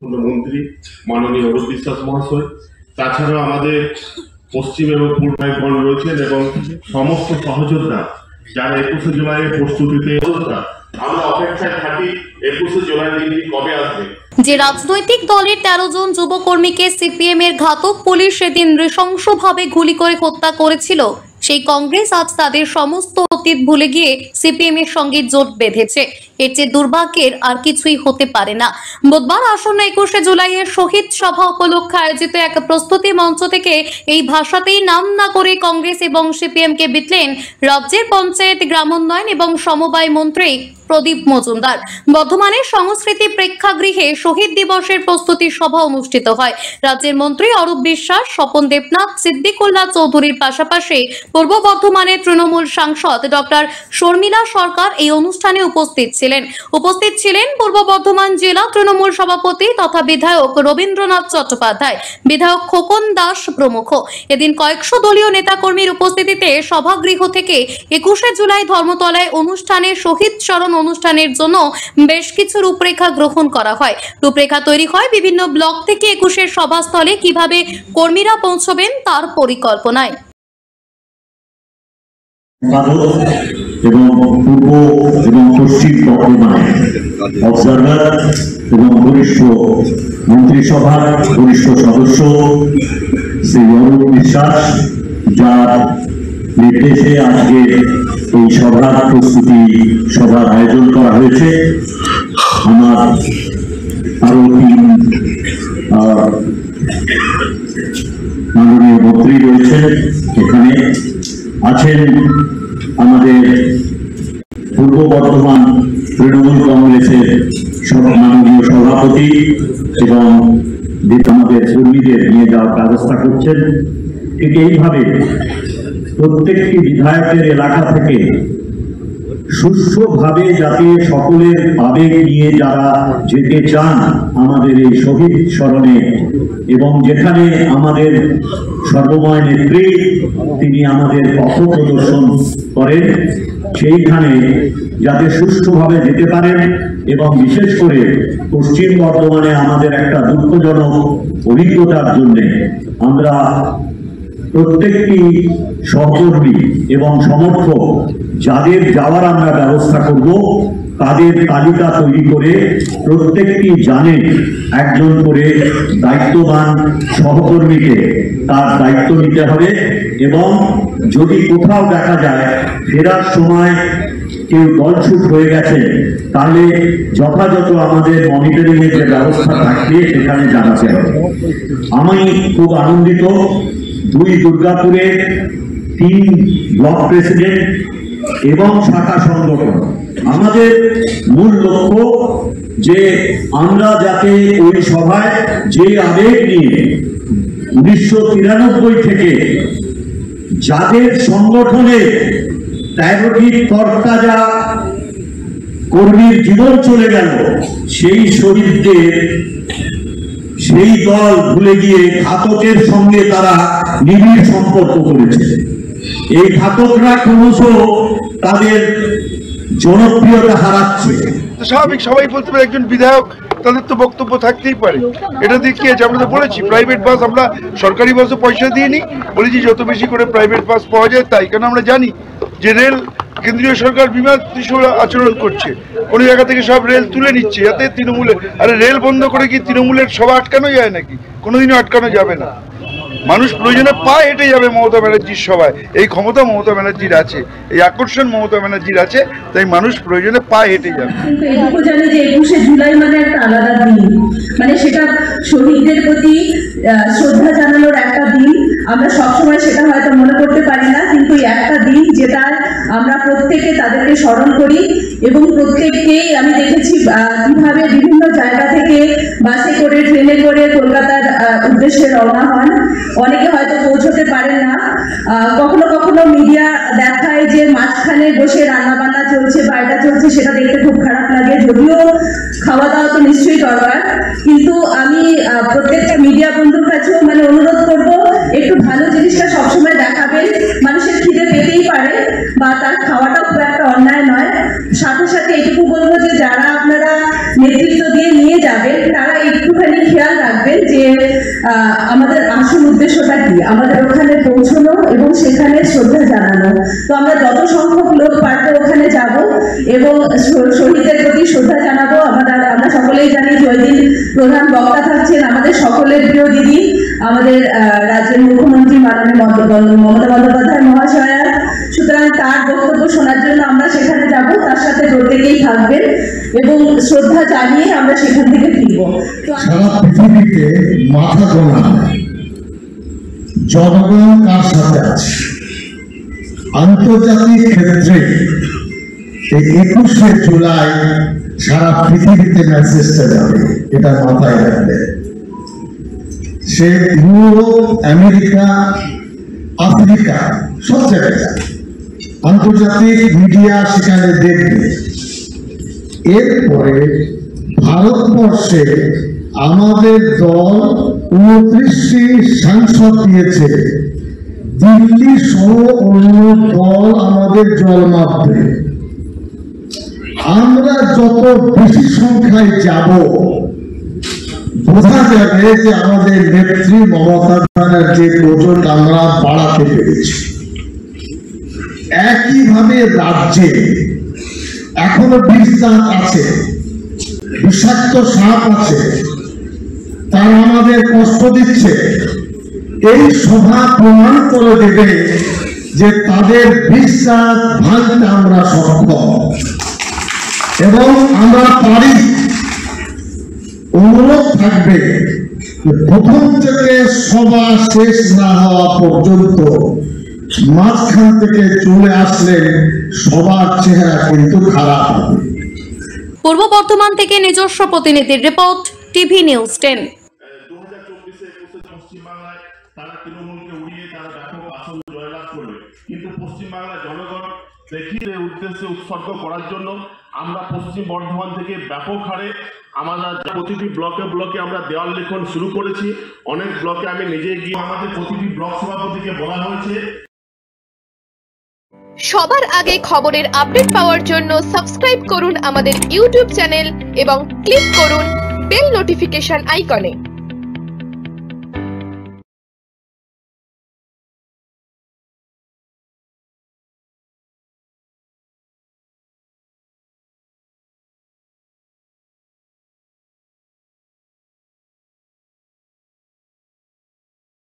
মন্ত্রী মাননীয় অরূপ বিশ্বাস মহাশয়, তাছাড়াও আমাদের পশ্চিম এবং পূর্বাঞ্চল রয়েছেন এবং সমস্ত সহযোদ্ধা যারা 21শে জুলাইয়ের প্রস্তুতিতে আমরা অপেক্ষায় থাকি 21শে জুলাই দিনটি কবে আসবে। যে রাজনৈতিক দলের 13 জন যুবকর্মীকে সিপিএম এর ঘাতক পুলিশ সেদিন নৃশংসভাবে গুলি করে হত্যা করেছিল, সেই কংগ্রেস আজ তাদের সমস্ত অতীত ভুলে গিয়ে সিপিএম এর সঙ্গে জোট বেঁধেছে। এর চেয়ে দুর্ভাগ্যের আর কিছুই হতে পারে না। বুধবার আসন্ন 21শে জুলাইয়ের শহীদ সভা উপলক্ষে আয়োজিত এক প্রস্তুতি মঞ্চ থেকে এই ভাষাতেই নাম না করে কংগ্রেস এবং সিপিএম কে বিটলেন রাজ্যের পঞ্চায়েত, গ্রামোন্নয়ন এবং সমবায় মন্ত্রী প্রদীপ মজুমদার। বর্ধমানের সংস্কৃতি প্রেক্ষাগৃহে শহীদ দিবসের প্রস্তুতি সভা অনুষ্ঠিত হয়। রাজ্যের মন্ত্রী অরূপ বিশ্বাস, স্বপন দেবনাথ, সিদ্দিকুল্লাহ চৌধুরীর পাশাপাশি পূর্ব বর্ধমানের তৃণমূল সাংসদ ডক্টর শর্মিলা সরকার এই অনুষ্ঠানে উপস্থিত ছিলেন পূর্ব বর্ধমান জেলা তৃণমূল সভাপতি তথা বিধায়ক রবীন্দ্রনাথ চট্টোপাধ্যায়, বিধায়ক খোকন দাস প্রমুখ। এদিন কয়েকশো দলীয় নেতাকর্মীর উপস্থিতিতে সভাগৃহ থেকে 21শে জুলাই ধর্মতলায় অনুষ্ঠানে শহীদ স্মরণ অনুষ্ঠানের জন্য বেশ কিছু রূপরেখা গ্রহণ করা হয়। রূপরেখা তৈরি হয় বিভিন্ন ব্লক থেকে 21এর সভাস্থলে কিভাবে কর্মীরা পৌঁছবেন তার পরিকল্পনায়। এবং পূর্ব এবং পশ্চিম বর্ধমানে অবজারভার এবং বরিষ্ঠ মন্ত্রিসভার বরিষ্ঠ সদস্য শ্রী অরূপ বিশ্বাস, যার নির্দেশে আজকে এই সভার প্রস্তুতি সভার আয়োজন করা হয়েছে। আমার আরো তিন মাননীয় মন্ত্রী রয়েছেন, এখানে আছেন আমাদের পূর্ব বর্ধমান তৃণমূল কংগ্রেসের মাননীয় সভাপতি এবং আমাদের কর্মীদের নিয়ে যাওয়ার ব্যবস্থা করছেন। ঠিক এইভাবে প্রত্যেকটি বিধায়কের এলাকা থেকে সুষ্ঠুভাবে যাতে সকলের আবেগ নিয়ে যারা যেতে চান আমাদের এই শহীদ স্মরণে, এবং যেখানে আমাদের সর্বময় নেত্রী তিনি আমাদের পথ প্রদর্শন করেন, সেইখানে যাতে সুষ্ঠুভাবে যেতে পারেন। এবং বিশেষ করে পশ্চিম বর্ধমানে আমাদের একটা দুঃখজনক অভিজ্ঞতার জন্য আমরা প্রত্যেকটি সহকর্মী এবং সমর্থক যাদের যাওয়ার আমরা ব্যবস্থা করব, তাদের তালিকা তৈরি করে প্রত্যেকটি জানে একজন করে দায়িত্ববান সহকর্মীকে তার দায়িত্ব নিতে হবে। এবং যদি কোথাও দেখা যায় ফেরার সময় কেউ দলছুট হয়ে গেছে, তাহলে যথাযথ আমাদের মনিটরিং এর যে ব্যবস্থা থাকবে সেখানে জানাতে হবে। আমি খুব আনন্দিত, 2 দুর্গাপুরের 3 ব্লক প্রেসিডেন্ট এবং শাখা সংগঠন, আমাদের মূল লক্ষ্য যে আমরা যাতে ওই সভায় যে আবেগ নিয়ে 1993 থেকে যাদের সংগঠনে 13টি তরতাজা কর্মীর জীবন চলে গেল, সেই শহীদদের সেই দল ভুলে গিয়ে ঘাতকের সঙ্গে তারা নিবিড় সম্পর্ক করেছে। এই ঘাতকরা ক্রমশ তাদের জনপ্রিয়তা হারাচ্ছে। স্বাভাবিক, সবাই বলতে পারে একজন বিধায়ক, তাদের তো বক্তব্য থাকতেই পারে। এটা দিয়ে কি আছে, আমরা তো বলেছি প্রাইভেট বাস, আমরা সরকারি বাসে পয়সা দিয়ে নিই, বলেছি যত বেশি করে প্রাইভেট বাস পাওয়া যায় তাই। কেন আমরা জানি যে রেল কেন্দ্রীয় সরকার বিমা আচরণ করছে, কোনো জায়গা থেকে সব রেল তুলে নিচ্ছে যাতে তৃণমূলের, আরে রেল বন্ধ করে কি তৃণমূলের সভা আটকানো যায় নাকি? কোনোদিনও আটকানো যাবে না। মানুষ প্রয়োজনে পায়ে হেঁটে যাবে মমতা ব্যানার্জির সভায়। এই ক্ষমতা মমতা ব্যানার্জির আছে, এই আকর্ষণ মমতা ব্যানার্জির আছে, তাই মানুষ প্রয়োজনে পায়ে হেঁটে যাবে। এটুকু জানি যে 21শে জুলাই মানে একটা আলাদা দিন, মানে সেটা শহীদদের প্রতি শ্রদ্ধা জানানোর একটা দিন। আমরা সবসময় সেটা হয়তো মনে করতে পারি না, কিন্তু একটা দিন যেটা আমরা প্রত্যেকে তাদেরকে স্মরণ করি। এবং প্রত্যেককেই আমি দেখেছি কিভাবে বিভিন্ন জায়গা থেকে বাসে করে, ট্রেনে করে কলকাতার উদ্দেশ্যে রওনা হন। অনেকে হয়তো পৌঁছতে পারেন না। কখনো কখনো মিডিয়া দেখায় যে মাঝখানে বসে রান্না বান্না চলছে, বাইরে চলছে, সেটা দেখতে খুব খারাপ লাগে। যদিও খাওয়া দাওয়া তো নিশ্চয়ই দরকার, কিন্তু আমি প্রত্যেকটা মিডিয়া বন্ধুর কাছেও মানে অনুরোধ করব, একটু ভালো জিনিসটা সবসময় দেখাবেন। মানুষের খিদে পেতেই পারে বা তার খাওয়াটাও খুব একটা অন্যায় নয়। সাথে সাথে এটুকু বলবো যে যারা আপনারা নেতৃত্ব দিয়ে নিয়ে যাবেন, তারা একটুখানি আমাদের আসল উদ্দেশ্যটা কি, আমাদের ওখানে পৌঁছানো এবং সেখানে শ্রদ্ধা জানানো। তো আমরা যত সংখ্যক লোক পারবো ওখানে যাব এবং শহীদদের প্রতি শ্রদ্ধা জানাবো। আমরা সকলেই জানি যে ওই দিন প্রধান বক্তা থাকছেন আমাদের সকলের প্রিয় দিদি, আমাদের রাজ্যের মুখ্যমন্ত্রী মাননীয় মমতা বন্দ্যোপাধ্যায় মহাশয়া। সুতরাং তার বক্তব্য শোনার জন্য আমরা সেখানে যাব, তার সাথে প্রত্যেকেই থাকবেন এবং শ্রদ্ধা জানিয়ে আমরা সেখান থেকে ফিরব। সারা পৃথিবীতে মাথা গোনা জনগণ কার সাথে আছে, আন্তর্জাতিক ক্ষেত্রে এই 21শে জুলাই সারা পৃথিবীতে মেসেজটা যাবে, এটা মাথায় রাখবে। সে ইউরোপ, আমেরিকা, আফ্রিকা সব জায়গায় যাবে, আন্তর্জাতিক মিডিয়া সেখানে দেখবে। এরপরে ভারতবর্ষে আমাদের দল 29টি সাংসদ দিয়েছে, দিল্লি সহ অন্য দল আমাদের জল মাপবে। আমরা যত বেশি সংখ্যায় যাব বোঝা যাবে যে আমাদের নেত্রী মমতা ব্যানার্জির ওজন আমরা বাড়াতে পেরেছি। একইভাবে রাজ্যে এখনো বিষ দাঁত আছে, বিষাক্ত সাপ আছে, তারা আমাদের কষ্ট দিচ্ছে। এই সভা প্রমাণ করে দেবে যে তাদের বিশ্বাস ভাঙতে আমরা সক্ষম এবং আমরা পারি। অনুরোধ থাকবে প্রথম থেকে সভা শেষ না হওয়া পর্যন্ত মাঝখান থেকে চলে আসলে সবার চেহারা কিন্তু খারাপ হবে। পূর্ব বর্ধমান থেকে নিজস্ব প্রতিনিধির রিপোর্ট, টিভি নিউজ 10। 2024-এ পশ্চিমবাংলায় তারা তৃণমূলকে উড়িয়ে তারা ব্যাপক আসন জয়লাভ করবে, কিন্তু পশ্চিমবাংলার জনগণ দেখিয়ে উদ্দেশ্যে উৎসর্গ করার জন্য আমরা পশ্চিম বর্ধমান থেকে ব্যাপক হারে আমরা প্রতিটি ব্লকে ব্লকে আমরা দেওয়াল লিখন শুরু করেছি। অনেক ব্লকে আমি নিজে গিয়ে আমাদের প্রতিটি ব্লক সভাপতিকে বলা হয়েছে। সবার আগে খবরের আপডেট পাওয়ার জন্য সাবস্ক্রাইব করুন আমাদের ইউটিউব চ্যানেল এবং ক্লিক করুন বেল নোটিফিকেশন আইকনে।